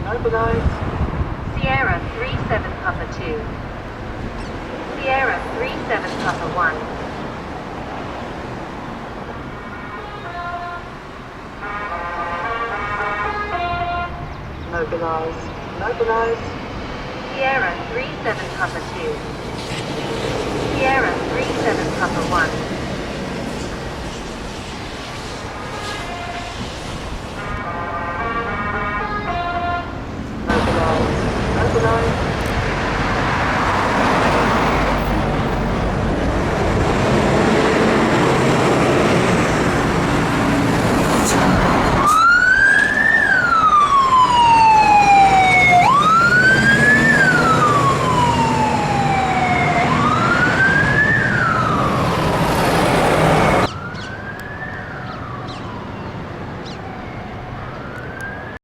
Mobilise. Sierra 37 Papa 2. Sierra 37 Papa 1. Mobilise. Mobilise. Sierra 37 Papa 2. Sierra 37 Papa 1.